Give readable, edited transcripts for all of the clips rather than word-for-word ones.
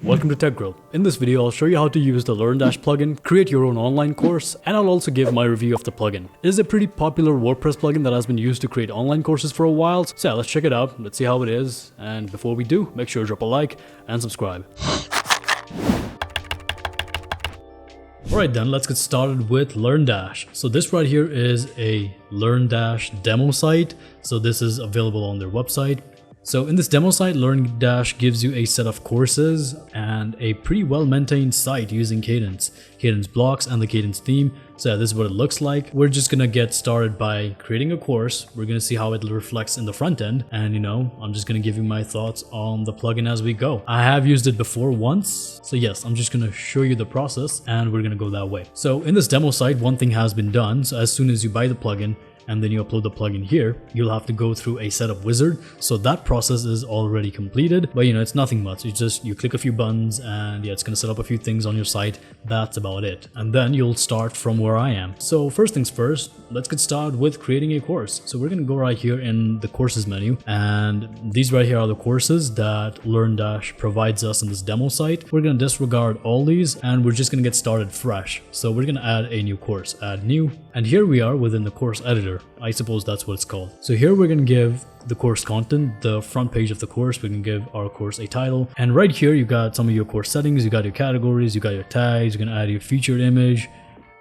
welcome to Tech Grill. In this video, I'll show you how to use the LearnDash plugin, create your own online course, and I'll also give my review of the plugin. It is a pretty popular WordPress plugin that has been used to create online courses for a while, so yeah, let's check it out, let's see how it is, and before we do, make sure to drop a like and subscribe. Alright then, let's get started with LearnDash. So this right here is a LearnDash demo site, so this is available on their website. So in this demo site, LearnDash gives you a set of courses and a pretty well-maintained site using Cadence blocks and the Cadence theme. So yeah, this is what it looks like. We're just gonna get started by creating a course. We're gonna see how it reflects in the front end, and I'm just gonna give you my thoughts on the plugin as we go. I have used it before once, so yes, I'm just gonna show you the process and we're gonna go that way. So in this demo site, one thing has been done. So as soon as you buy the plugin, and then you upload the plugin here, you'll have to go through a setup wizard. So that process is already completed, but it's nothing much. You click a few buttons and yeah, it's gonna set up a few things on your site. That's about it. And then you'll start from where I am. So first things first, let's get started with creating a course. So we're gonna go right here in the courses menu, and these right here are the courses that LearnDash provides us in this demo site. We're gonna disregard all these and we're just gonna get started fresh. So we're gonna add a new course, add new, and here we are within the course editor. I suppose that's what it's called. So here we're going to give the course content, the front page of the course. We're going to give our course a title. And right here, you got some of your course settings. You got your categories, you got your tags, you're going to add your featured image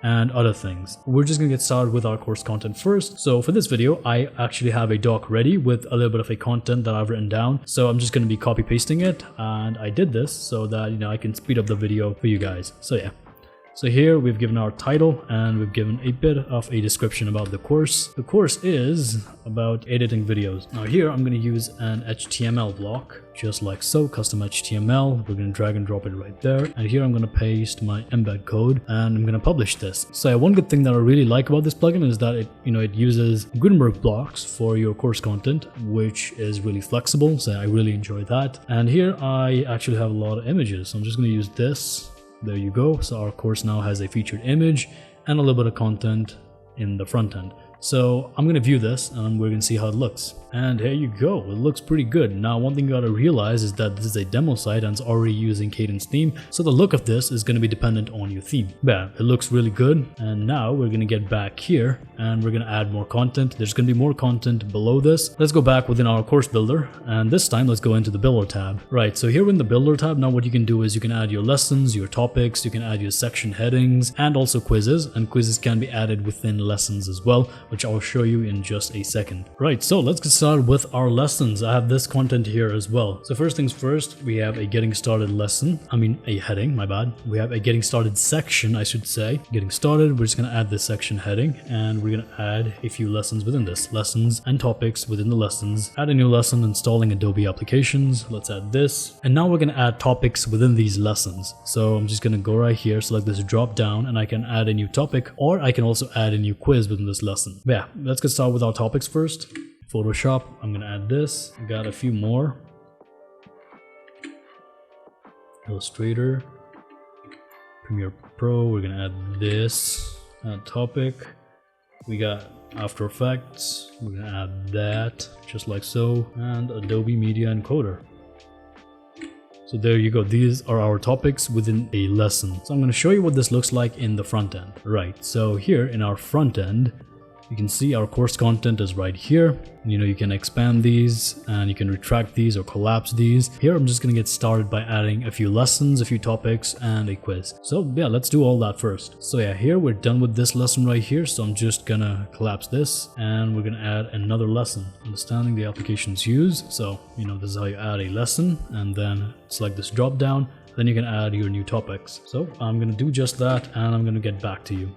and other things. We're just going to get started with our course content first. So for this video, I actually have a doc ready with a little bit of a content that I've written down. So I'm just going to be copy pasting it. And I did this so that, I can speed up the video for you guys. So yeah. So here we've given our title and we've given a bit of a description about the course. The course is about editing videos. Now here I'm going to use an HTML block, just like so, custom HTML. We're going to drag and drop it right there. And here I'm going to paste my embed code and I'm going to publish this. So yeah, one good thing that I really like about this plugin is that it uses Gutenberg blocks for your course content, which is really flexible. So I really enjoy that. And here I actually have a lot of images. So I'm just going to use this. There you go. So our course now has a featured image and a little bit of content in the front end. So I'm going to view this and we're going to see how it looks. And here you go. It looks pretty good. Now, one thing you got to realize is that this is a demo site and it's already using Cadence theme. So the look of this is going to be dependent on your theme. Yeah, it looks really good. And now we're going to get back here and we're going to add more content. There's going to be more content below this. Let's go back within our course builder. And this time, let's go into the builder tab. Right. So here in the builder tab, now what you can do is you can add your lessons, your topics, you can add your section headings and also quizzes. And quizzes can be added within lessons as well, which I'll show you in just a second. Right. So let's get started with our lessons. I have this content here as well. So first things first, we have a getting started lesson. A heading, my bad. We have a getting started section, I should say. Getting started, we're just going to add this section heading and we're going to add a few lessons within this. Lessons and topics within the lessons. Add a new lesson, installing Adobe applications. Let's add this. And now we're going to add topics within these lessons. So I'm just going to go right here, select this drop down, and I can add a new topic, or I can also add a new quiz within this lesson. But yeah, let's get started with our topics first. Photoshop, I'm gonna add this. Got a few more. Illustrator, Premiere Pro, we're gonna add this. Add topic. We got After Effects, we're gonna add that, just like so, and Adobe Media Encoder. So there you go, these are our topics within a lesson. So I'm gonna show you what this looks like in the front end. Right, so here in our front end, you can see our course content is right here. You can expand these and you can retract these or collapse these. Here, I'm just going to get started by adding a few lessons, a few topics, and a quiz. So yeah, let's do all that first. So yeah, here we're done with this lesson right here. So I'm just going to collapse this and we're going to add another lesson. Understanding the applications used. So, this is how you add a lesson, and then select this drop down. Then you can add your new topics. So I'm going to do just that and I'm going to get back to you.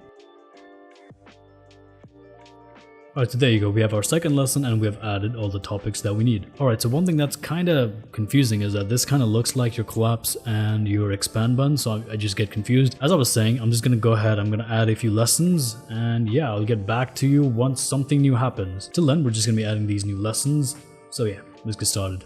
Alright, so there you go, we have our second lesson and we have added all the topics that we need. Alright, so one thing that's kind of confusing is that this kind of looks like your collapse and your expand button, so I just get confused. As I was saying, I'm just going to go ahead, I'm going to add a few lessons, and yeah, I'll get back to you once something new happens. Till then, we're just going to be adding these new lessons. So yeah, let's get started.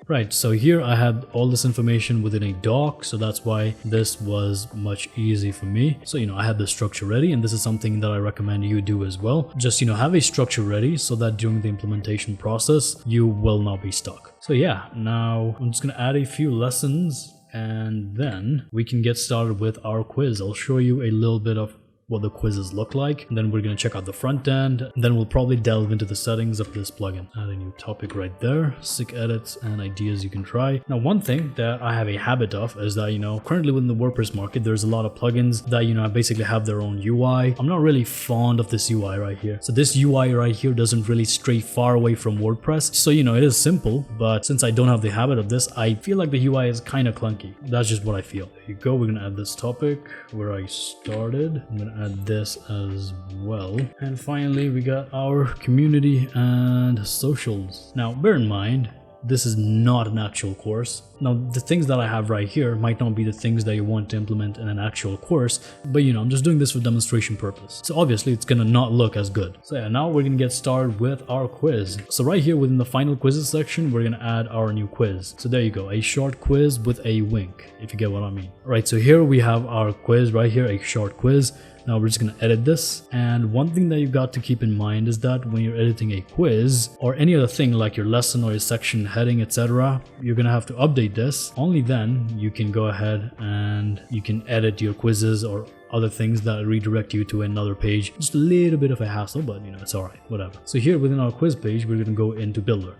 Right, so here I had all this information within a doc, so that's why this was much easy for me. So, I had the structure ready, and this is something that I recommend you do as well. Just, have a structure ready so that during the implementation process, you will not be stuck. So yeah, now I'm just gonna add a few lessons and then we can get started with our quiz. I'll show you a little bit of what the quizzes look like, and then we're going to check out the front end, and then we'll probably delve into the settings of this plugin. Add a new topic right there, sick edits and ideas you can try. Now, one thing that I have a habit of is that, currently within the WordPress market, there's a lot of plugins that, basically have their own UI. I'm not really fond of this UI right here. So this UI right here doesn't really stray far away from WordPress. So, it is simple, but since I don't have the habit of this, I feel like the UI is kind of clunky. That's just what I feel. There you go. We're going to add this topic where I started. I'm going to add this as well, and finally we got our community and socials. Now bear in mind, this is not an actual course. Now the things that I have right here might not be the things that you want to implement in an actual course, but I'm just doing this for demonstration purpose. So obviously it's gonna not look as good. So yeah, now we're gonna get started with our quiz. So right here within the final quizzes section, we're gonna add our new quiz. So there you go, a short quiz with a wink, if you get what I mean. Right, so here we have our quiz right here, a short quiz. Now we're just going to edit this, and one thing that you've got to keep in mind is that when you're editing a quiz or any other thing like your lesson or your section heading, etc., you're going to have to update this. Only then you can go ahead and you can edit your quizzes or other things that redirect you to another page. Just a little bit of a hassle, but it's alright, whatever. So here within our quiz page, we're going to go into Builder.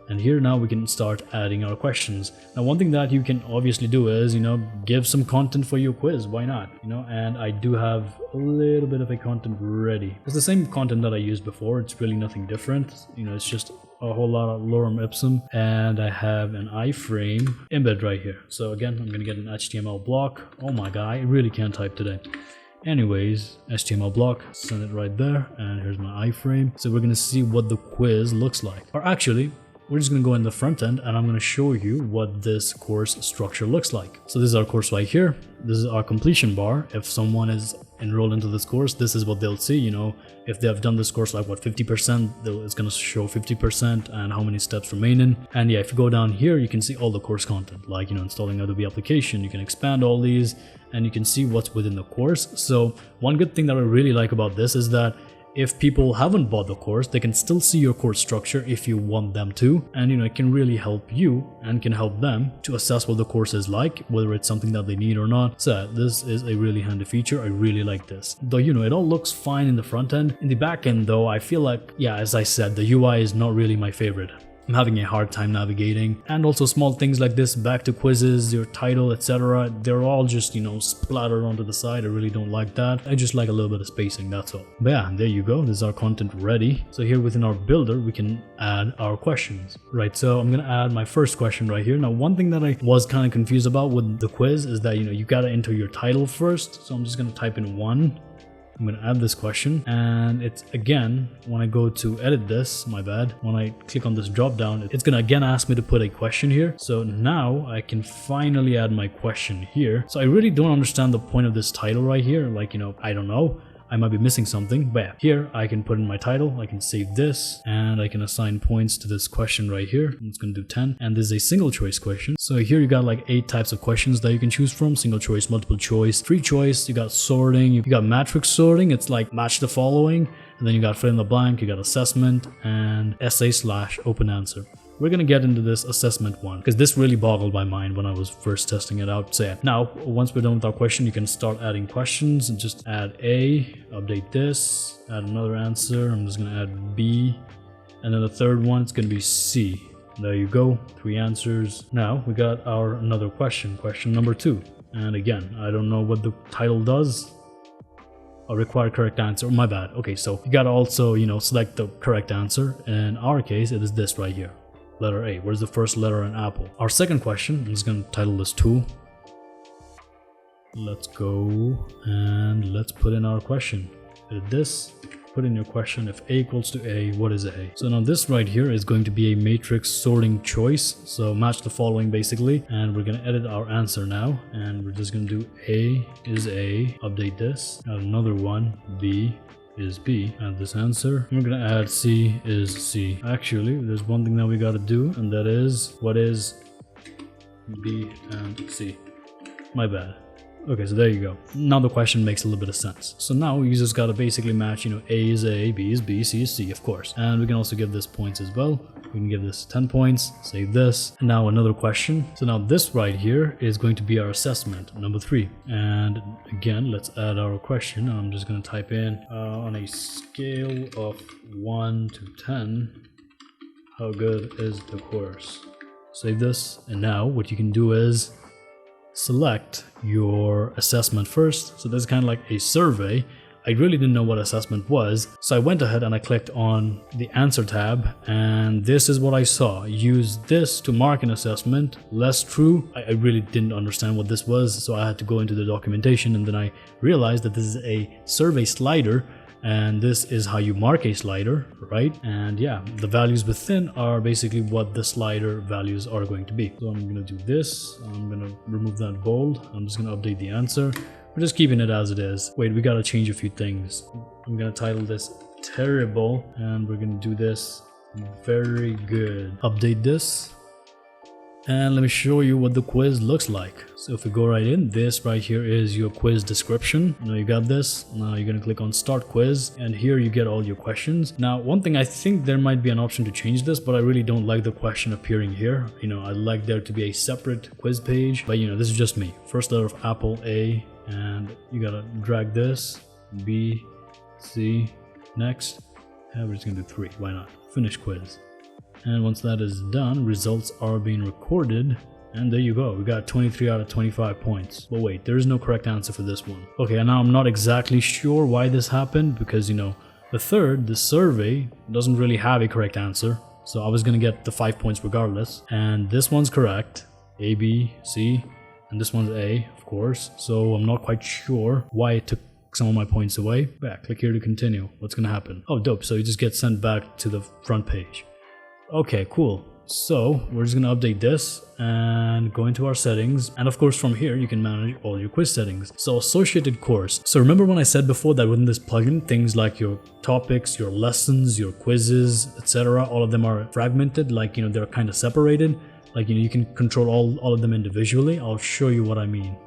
And here now we can start adding our questions. Now one thing that you can obviously do is, give some content for your quiz. Why not? And I do have a little bit of a content ready. It's the same content that I used before. It's really nothing different. It's just a whole lot of lorem ipsum, and I have an iframe embed right here. So again, I'm gonna get an HTML block. Oh my god, I really can't type today. Anyways, HTML block, send it right there, and here's my iframe. So we're gonna see what the quiz looks like. Or actually, we're just going to go in the front end and I'm going to show you what this course structure looks like. So this is our course right here. This is our completion bar. If someone is enrolled into this course, this is what they'll see. If they have done this course like 50%, it's going to show 50% and how many steps remaining. And yeah, if you go down here, you can see all the course content, like, installing Adobe application. You can expand all these and you can see what's within the course. So one good thing that I really like about this is that if people haven't bought the course, they can still see your course structure if you want them to. And it can really help you and can help them to assess what the course is like, whether it's something that they need or not. So this is a really handy feature. I really like this. Though, it all looks fine in the front end. In the back end though, I feel like, yeah, as I said, the UI is not really my favorite. I'm having a hard time navigating, and also small things like this, back to quizzes, your title, etc. They're all just, splattered onto the side. I really don't like that. I just like a little bit of spacing, that's all. But yeah, there you go. This is our content ready. So here within our builder, we can add our questions. Right, so I'm gonna add my first question right here. Now, one thing that I was kind of confused about with the quiz is that, you gotta enter your title first. So I'm just gonna type in 1. I'm going to add this question, and it's again, when I go to edit this, my bad, when I click on this drop down, it's going to again ask me to put a question here. So now I can finally add my question here. So I really don't understand the point of this title right here. Like, I don't know. I might be missing something, but yeah, here I can put in my title, I can save this, and I can assign points to this question right here. It's going to do 10, and this is a single choice question. So here you got like 8 types of questions that you can choose from: single choice, multiple choice, free choice, you got sorting, you got matrix sorting, it's like match the following, and then you got fill in the blank, you got assessment, and essay/open answer. We're going to get into this assessment one because this really boggled my mind when I was first testing it out. So yeah, now once we're done with our question, you can start adding questions and just add A, update this, add another answer. I'm just going to add B, and then the third one, it's going to be C. There you go, 3 answers. Now we got our another question number 2. And again, I don't know what the title does. A required correct answer. My bad. Okay, so you got to also, select the correct answer. In our case, it is this right here. Letter A. Where's the first letter in Apple? Our second question, I'm just going to title this 2. Let's go and let's put in our question. Edit this, put in your question. If A equals to A, what is A? So now this right here is going to be a matrix sorting choice. So match the following basically. And we're going to edit our answer now. And we're just going to do A is A, update this. Add another one, B, is B. Add this answer. We're gonna add C is C. Actually, there's one thing that we gotta do, and that is, what is B and C? My bad. Okay, so there you go. Now the question makes a little bit of sense. So now we just gotta basically match, A is A, B is B, C is C, of course. And we can also give this points as well. We can give this 10 points, save this. And now another question. So now this right here is going to be our assessment, number 3. And again, let's add our question. I'm just gonna type in, on a scale of 1 to 10, how good is the course? Save this. And now what you can do is select your assessment first. So this is kind of like a survey. I really didn't know what assessment was, so I went ahead and I clicked on the answer tab, and this is what I saw. Use this to mark an assessment. Less true. I really didn't understand what this was, so I had to go into the documentation, and then I realized that this is a survey slider, and this is how you mark a slider, right? And yeah, the values within are basically what the slider values are going to be. So I'm gonna do this. I'm gonna remove that bold. I'm just gonna update the answer. We're just keeping it as it is. Wait, we gotta change a few things. I'm gonna title this terrible, and we're gonna do this very good. Update this. And let me show you what the quiz looks like. So if we go right in, this right here is your quiz description. Now you got this. Now you're gonna click on start quiz, and here you get all your questions. Now one thing, I think there might be an option to change this, but I really don't like the question appearing here. I'd like there to be a separate quiz page, but this is just me. First letter of Apple, A, and you gotta drag this, B, C, next. And we're just gonna do 3, why not? Finish quiz. And once that is done, results are being recorded, and there you go. We got 23 out of 25 points. But wait, there is no correct answer for this one. Okay, and now I'm not exactly sure why this happened, because the survey doesn't really have a correct answer. So I was gonna get the 5 points regardless. And this one's correct, A, B, C, and this one's A, of course. So I'm not quite sure why it took some of my points away. But yeah, click here to continue. What's gonna happen? Oh, dope. So you just get sent back to the front page. Okay, cool. So we're just gonna update this and go into our settings, and of course from here you can manage all your quiz settings. So associated course. So remember when I said before that within this plugin, things like your topics, your lessons, your quizzes, etc., all of them are fragmented, like they're kind of separated, like you can control all of them individually. I'll show you what I mean.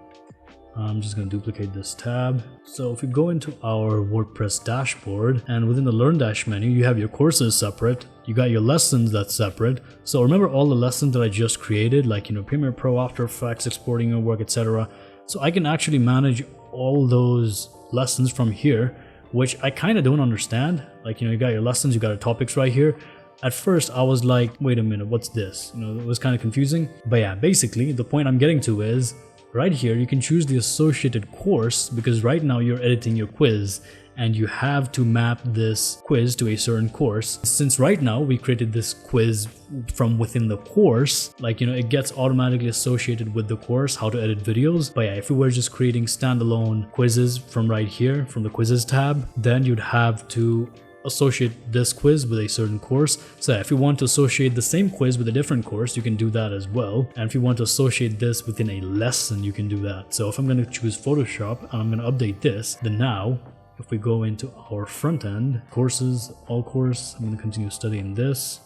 I'm just going to duplicate this tab. So if we go into our WordPress dashboard, and within the LearnDash menu, you have your courses separate. You got your lessons that's separate. So remember all the lessons that I just created, like Premiere Pro, After Effects, exporting your work, etc. So I can actually manage all those lessons from here, which I kind of don't understand. Like you got your lessons, you got your topics right here. At first I was like, wait a minute, what's this? It was kind of confusing. But yeah, basically the point I'm getting to is, right here you can choose the associated course, because right now you're editing your quiz and you have to map this quiz to a certain course. Since right now we created this quiz from within the course, like it gets automatically associated with the course, how to edit videos. But yeah, if we were just creating standalone quizzes from right here, from the quizzes tab, then you'd have to associate this quiz with a certain course. So if you want to associate the same quiz with a different course, you can do that as well. And if you want to associate this within a lesson, you can do that. So if I'm going to choose Photoshop and I'm going to update this, then now if we go into our front end, courses, all course, I'm going to continue studying this.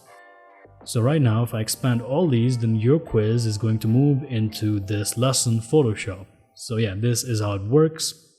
So right now, if I expand all these, then your quiz is going to move into this lesson Photoshop. So yeah, this is how it works.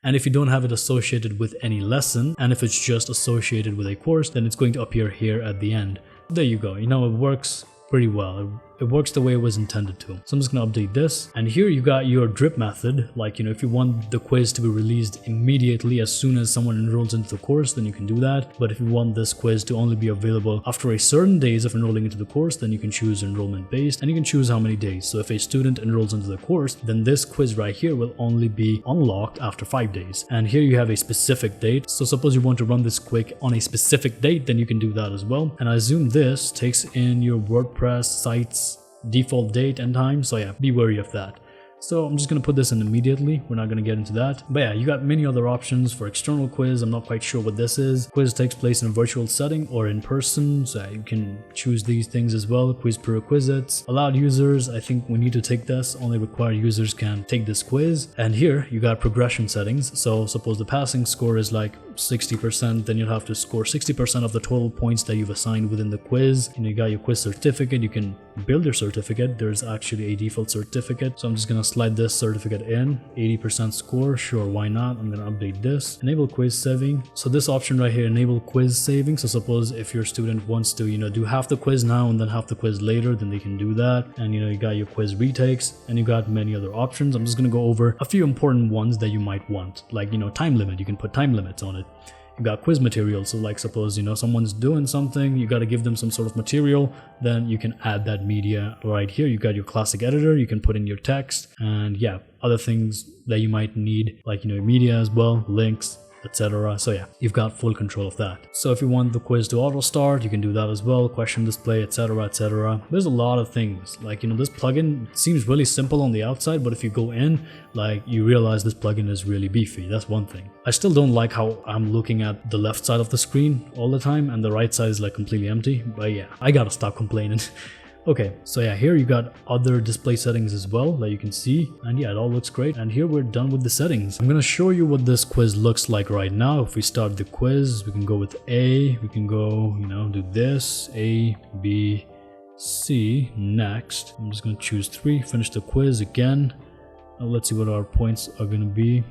And if you don't have it associated with any lesson, and if it's just associated with a course, then it's going to appear here at the end. There you go. It works pretty well. It works the way it was intended to. So I'm just going to update this. And here you got your drip method. Like, if you want the quiz to be released immediately as soon as someone enrolls into the course, then you can do that. But if you want this quiz to only be available after a certain days of enrolling into the course, then you can choose enrollment based, and you can choose how many days. So if a student enrolls into the course, then this quiz right here will only be unlocked after 5 days. And here you have a specific date. So suppose you want to run this quick on a specific date, then you can do that as well. And I assume this takes in your WordPress site's default date and time, so yeah, be wary of that. So I'm just going to put this in immediately. We're not going to get into that. But yeah, you got many other options for external quiz. I'm not quite sure what this is. Quiz takes place in a virtual setting or in person. So yeah, you can choose these things as well. Quiz prerequisites. Allowed users. I think we need to take this. Only required users can take this quiz. And here you got progression settings. So suppose the passing score is like 60%, then you'll have to score 60% of the total points that you've assigned within the quiz. And you got your quiz certificate. You can build your certificate. There's actually a default certificate. So I'm just gonna slide this certificate in. 80% score, sure, why not? I'm gonna update this. Enable quiz saving. So this option right here, enable quiz saving. So suppose if your student wants to, do half the quiz now and then half the quiz later, then they can do that. And you got your quiz retakes, and you got many other options. I'm just gonna go over a few important ones that you might want, like time limit. You can put time limits on it. You got quiz material, so like suppose someone's doing something, you got to give them some sort of material, then you can add that media right here. You got your classic editor, you can put in your text, and yeah, other things that you might need, like media as well, links, etc. So yeah, you've got full control of that. So if you want the quiz to auto start, you can do that as well, question display, etc, etc. There's a lot of things, like this plugin seems really simple on the outside, but if you go in, like you realize this plugin is really beefy. That's one thing. I still don't like how I'm looking at the left side of the screen all the time and the right side is like completely empty, but yeah, I gotta stop complaining. Okay, so yeah, here you got other display settings as well that you can see, and yeah, it all looks great. And here we're done with the settings. I'm gonna show you what this quiz looks like right now. If we start the quiz, we can go with A, we can go, do this, A, B, C, next. I'm just gonna choose 3, finish the quiz again. Now let's see what our points are gonna be.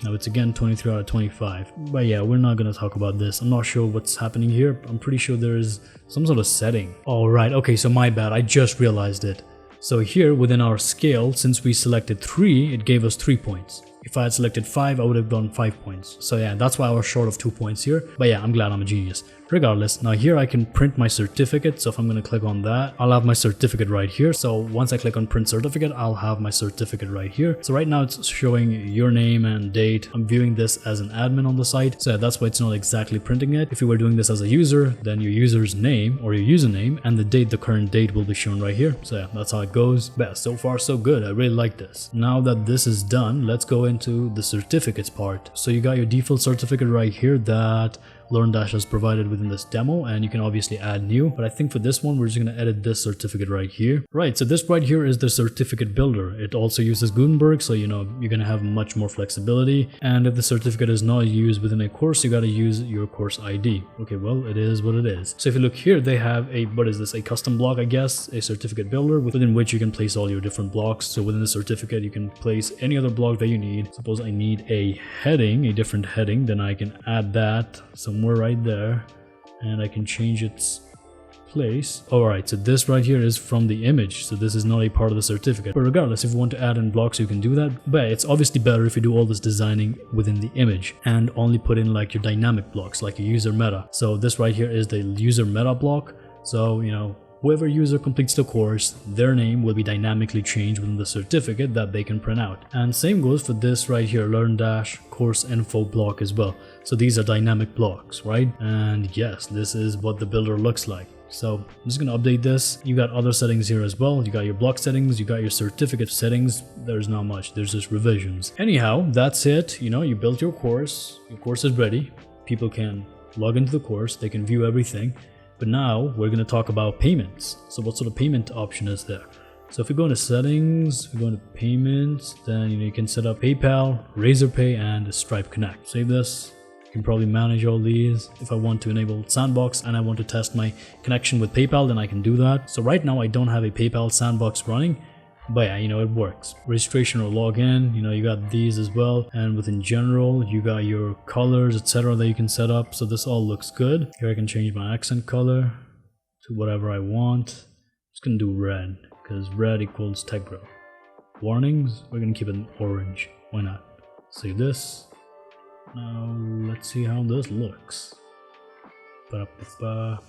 Now it's again 23 out of 25. But yeah, we're not gonna talk about this. I'm not sure what's happening here. I'm pretty sure there is some sort of setting. All right, okay, so my bad. I just realized it. So here within our scale, since we selected 3, it gave us 3 points. If I had selected 5, I would have gotten 5 points. So yeah, that's why I was short of 2 points here. But yeah, I'm glad I'm a genius. Regardless, now here I can print my certificate. So if I'm going to click on that, I'll have my certificate right here. So once I click on print certificate, I'll have my certificate right here. So right now it's showing your name and date. I'm viewing this as an admin on the site. So yeah, that's why it's not exactly printing it. If you were doing this as a user, then your user's name or your username and the date, the current date will be shown right here. So yeah, that's how it goes. But yeah, so far so good. I really like this. Now that this is done, let's go into the certificates part. So you got your default certificate right here that LearnDash has provided within this demo, and you can obviously add new, but I think for this one we're just going to edit this certificate right here. Right, so this right here is the certificate builder. It also uses Gutenberg, so you're going to have much more flexibility, and if the certificate is not used within a course, you got to use your course ID. Okay, well, it is what it is. So if you look here, they have a, what is this, a custom block, I guess, a certificate builder within which you can place all your different blocks. So within the certificate you can place any other block that you need. Suppose I need a heading, a different heading, then I can add that somewhere right there, and I can change its place. Alright, so this right here is from the image, so this is not a part of the certificate, but regardless, if you want to add in blocks you can do that, but it's obviously better if you do all this designing within the image and only put in like your dynamic blocks, like your user meta. So this right here is the user meta block. So whoever user completes the course, their name will be dynamically changed within the certificate that they can print out. And same goes for this right here, LearnDash course info block as well. So these are dynamic blocks, right? And yes, this is what the builder looks like. So I'm just going to update this. You got other settings here as well. You got your block settings, you got your certificate settings. There's not much, there's just revisions. Anyhow, that's it. You built your course is ready. People can log into the course, they can view everything. But now we're going to talk about payments. So what sort of payment option is there? So if we go into settings, we go into payments, then you can set up PayPal, Razorpay, and Stripe Connect. Save this. You can probably manage all these. If I want to enable Sandbox and I want to test my connection with PayPal, then I can do that. So right now I don't have a PayPal Sandbox running, but yeah, it works. Registration or login, you got these as well. And within general, you got your colors, etc. that you can set up. So this all looks good. Here I can change my accent color to whatever I want. I'm just gonna do red because red equals tech growth. Warnings, we're gonna keep it orange. Why not? Save this. Now let's see how this looks.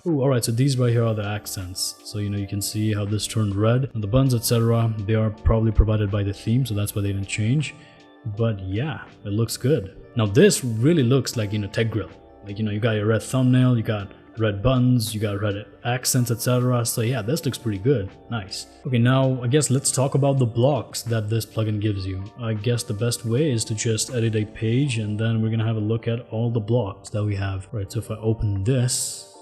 Alright, so these right here are the accents. So you can see how this turned red. And the buttons, etc., they are probably provided by the theme, so that's why they didn't change. But yeah, it looks good. Now this really looks like tech grill. Like you got your red thumbnail, you got red buttons, you got red accents, etc. So yeah, this looks pretty good. Nice. Okay, now I guess let's talk about the blocks that this plugin gives you. I guess the best way is to just edit a page, and then we're gonna have a look at all the blocks that we have. Right, so if I open this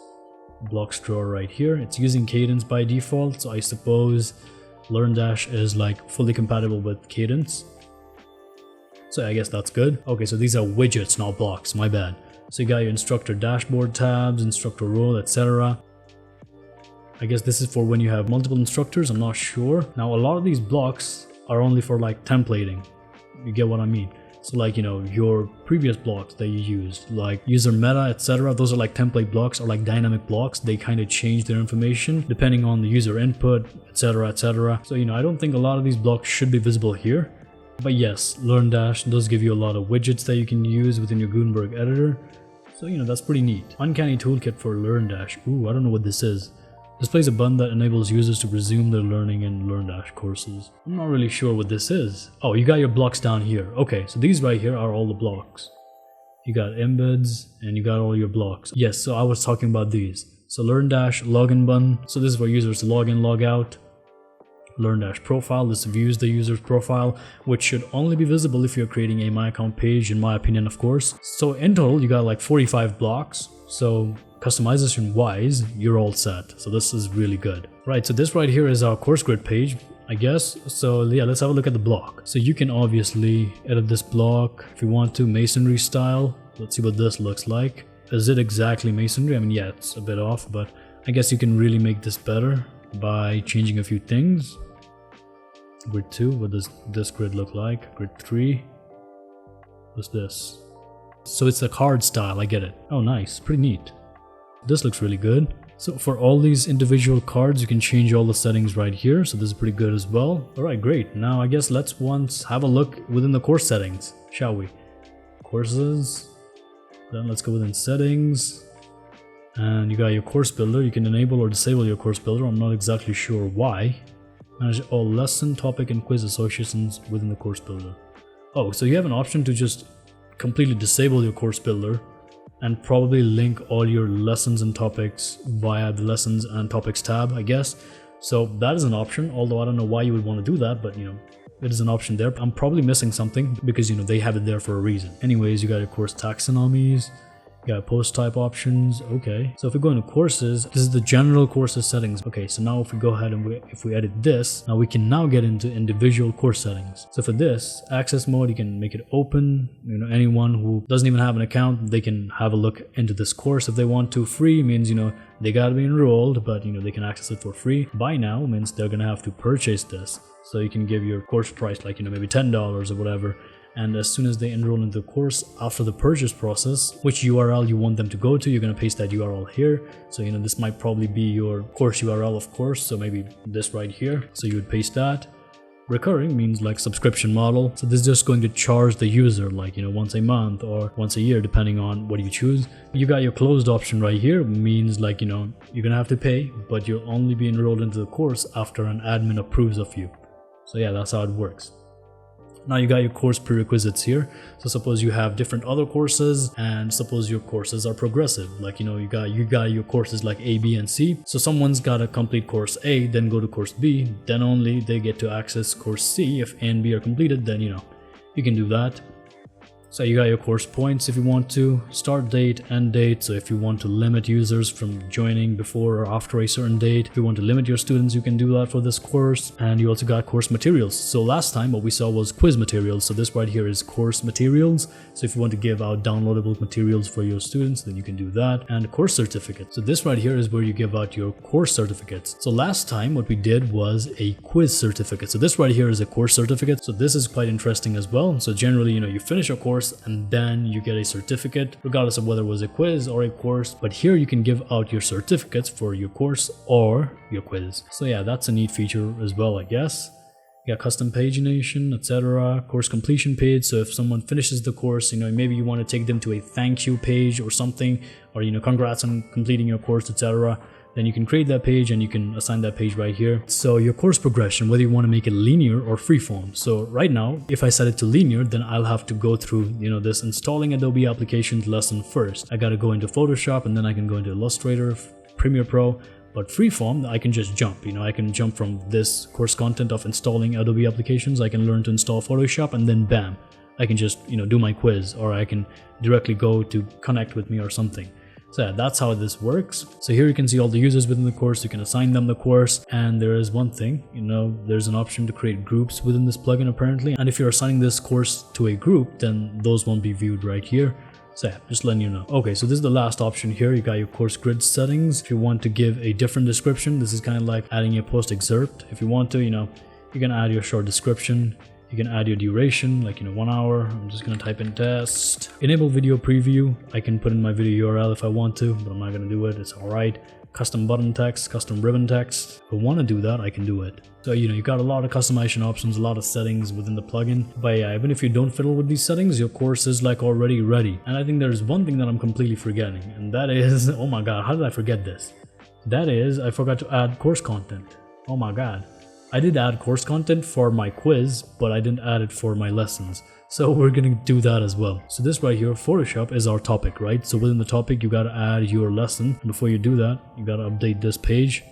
blocks drawer right here, it's using Cadence by default, so I suppose LearnDash is like fully compatible with Cadence. So I guess that's good. Okay, so these are widgets, not blocks, my bad. So you got your instructor dashboard tabs, instructor role, etc. I guess this is for when you have multiple instructors, I'm not sure. Now a lot of these blocks are only for like templating. You get what I mean? So like, you know, your previous blocks that you used, like user meta, etc. Those are like template blocks or like dynamic blocks. They kind of change their information depending on the user input, etc, etc. So, you know, I don't think a lot of these blocks should be visible here. But yes, LearnDash does give you a lot of widgets that you can use within your Gutenberg editor. So, you know, that's pretty neat. Uncanny toolkit for LearnDash. Ooh, I don't know what this is. Displays a button that enables users to resume their learning in LearnDash courses. I'm not really sure what this is. Oh, you got your blocks down here. Okay, so these right here are all the blocks. You got embeds and you got all your blocks. Yes, so I was talking about these. So LearnDash login button. So this is for users to log in, log out. LearnDash profile. This views the user's profile, which should only be visible if you're creating a My Account page, in my opinion, of course. So in total, you got like 45 blocks. So customization wise, you're all set. So this is really good. Right, so this right here is our course grid page, I guess. So yeah, let's have a look at the block. So you can obviously edit this block if you want to, masonry style. Let's see what this looks like. Is it exactly masonry? I mean, yeah, it's a bit off, but I guess you can really make this better by changing a few things. Grid 2, what does this grid look like? Grid 3, what's this? So it's a card style, I get it. Oh nice, pretty neat. This looks really good. So for all these individual cards, you can change all the settings right here. So this is pretty good as well. All right, great. Now I guess let's once have a look within the course settings, shall we? Courses, then let's go within settings. And you got your course builder. You can enable or disable your course builder. I'm not exactly sure why. Manage all lesson, topic, and quiz associations within the course builder. Oh, so you have an option to just completely disable your course builder and probably link all your lessons and topics via the lessons and topics tab, I guess. So that is an option, although I don't know why you would want to do that, but you know, it is an option there. I'm probably missing something because, you know, they have it there for a reason. Anyways, you got your course taxonomies, you got post type options. Okay, so if we go into courses, this is the general courses settings. Okay, so now if we go ahead and if we edit this, now we can now get into individual course settings. So for this access mode, you can make it open. You know, anyone who doesn't even have an account, they can have a look into this course if they want to. Free means, you know, they gotta be enrolled, but you know, they can access it for free. Buy now means they're gonna have to purchase this. So you can give your course price, like, you know, maybe $10 or whatever. And as soon as they enroll into the course after the purchase process, which URL you want them to go to, you're going to paste that URL here. So, you know, this might probably be your course URL, of course. So maybe this right here. So you would paste that. Recurring means like subscription model. So this is just going to charge the user, like, you know, once a month or once a year, depending on what you choose. You got your closed option right here, means like, you know, you're going to have to pay, but you'll only be enrolled into the course after an admin approves of you. So yeah, that's how it works. Now you got your course prerequisites here. So suppose you have different other courses, and suppose your courses are progressive. Like, you know, you got your courses like A, B, and C. So someone's got to complete course A, then go to course B, then only they get to access course C. If A and B are completed, then, you know, you can do that. So you got your course points if you want to, start date, end date. So if you want to limit users from joining before or after a certain date, if you want to limit your students, you can do that for this course. And you also got course materials. So last time what we saw was quiz materials. So this right here is course materials. So if you want to give out downloadable materials for your students, then you can do that. And course certificates. So this right here is where you give out your course certificates. So last time what we did was a quiz certificate. So this right here is a course certificate. So this is quite interesting as well. So generally, you know, you finish a course and then you get a certificate regardless of whether it was a quiz or a course. But here you can give out your certificates for your course or your quiz. So yeah, that's a neat feature as well, I guess. You got custom pagination, etc. Course completion page. So if someone finishes the course, you know, maybe you want to take them to a thank you page or something, or, you know, congrats on completing your course, etc. Then you can create that page and you can assign that page right here. So your course progression, whether you want to make it linear or freeform. So right now, if I set it to linear, then I'll have to go through, you know, this installing Adobe applications lesson first. I got to go into Photoshop and then I can go into Illustrator, Premiere Pro. But freeform, I can just jump, you know, I can jump from this course content of installing Adobe applications. I can learn to install Photoshop and then bam, I can just, you know, do my quiz, or I can directly go to connect with me or something. So yeah, that's how this works. So here you can see all the users within the course. You can assign them the course, and there is one thing, you know, there's an option to create groups within this plugin apparently. And if you're assigning this course to a group, then those won't be viewed right here. So yeah, just letting you know. Okay, so this is the last option here. You got your course grid settings. If you want to give a different description, this is kind of like adding a post excerpt. If you want to, you can add your short description. You can add your duration, like 1 hour. I'm just gonna type in test. Enable video preview. I can put in my video URL if I want to, but I'm not gonna do it. It's all right. Custom button text, custom ribbon text. If I want to do that, I can do it. So you got a lot of customization options, a lot of settings within the plugin. But yeah, even if you don't fiddle with these settings, your course is like already ready. And I think there's one thing that I'm completely forgetting, and that is, oh my god, how did I forget this? That is, I forgot to add course content. Oh my god. I did add course content for my quiz, but I didn't add it for my lessons. So we're gonna do that as well. So this right here, Photoshop, is our topic, right? So within the topic, you gotta add your lesson. And before you do that, you gotta update this page.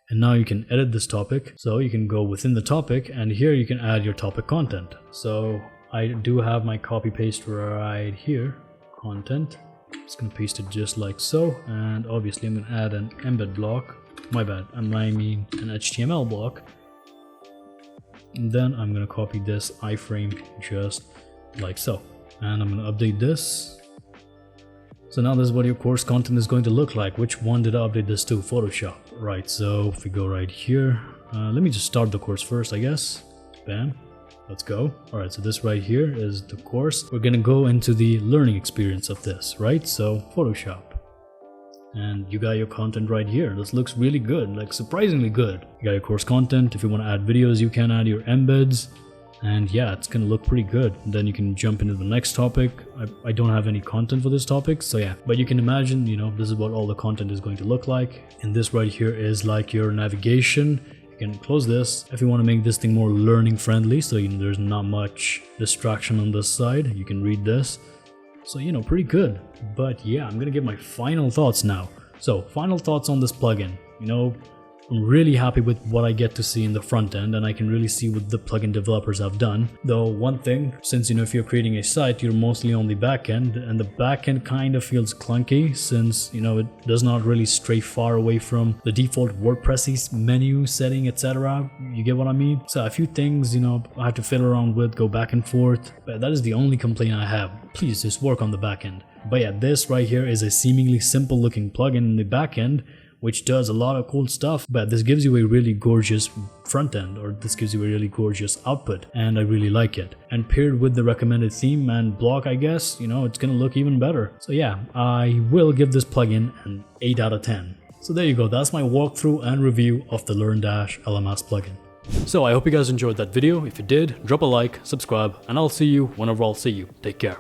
And now you can edit this topic. So you can go within the topic, and here you can add your topic content. So I do have my copy paste right here, content. I'm just gonna paste it just like so. And obviously I'm gonna add an embed block. My bad, I mean an HTML block. And then I'm gonna copy this iframe just like so. And I'm gonna update this. So now this is what your course content is going to look like. Which one did I update this to? Photoshop. Right, so if we go right here, let me just start the course first, I guess. Bam. Let's go. All right, so this right here is the course. We're gonna go into the learning experience of this, right? So Photoshop. And you got your content right here. This looks really good, like surprisingly good. You got your course content. If you want to add videos, you can add your embeds. And yeah, it's gonna look pretty good. Then you can jump into the next topic. I don't have any content for this topic, so yeah. But you can imagine, this is what all the content is going to look like. And this right here is like your navigation. You can close this if you want to make this thing more learning friendly. So there's not much distraction on this side. You can read this. So pretty good. But yeah, I'm gonna give my final thoughts now. So final thoughts on this plugin. I'm really happy with what I get to see in the front end, and I can really see what the plugin developers have done. Though one thing, since if you're creating a site, you're mostly on the back end, and the back end kind of feels clunky since it does not really stray far away from the default WordPress menu setting, etc. You get what I mean? So a few things I have to fiddle around with, go back and forth, but that is the only complaint I have. Please just work on the back end. But yeah, this right here is a seemingly simple looking plugin in the back end, which does a lot of cool stuff, but this gives you a really gorgeous front end, or this gives you a really gorgeous output, and I really like it. And paired with the recommended theme and block, I guess, it's gonna look even better. So yeah, I will give this plugin an 8 out of 10. So there you go, that's my walkthrough and review of the LearnDash LMS plugin. So I hope you guys enjoyed that video. If you did, drop a like, subscribe, and I'll see you whenever I'll see you. Take care.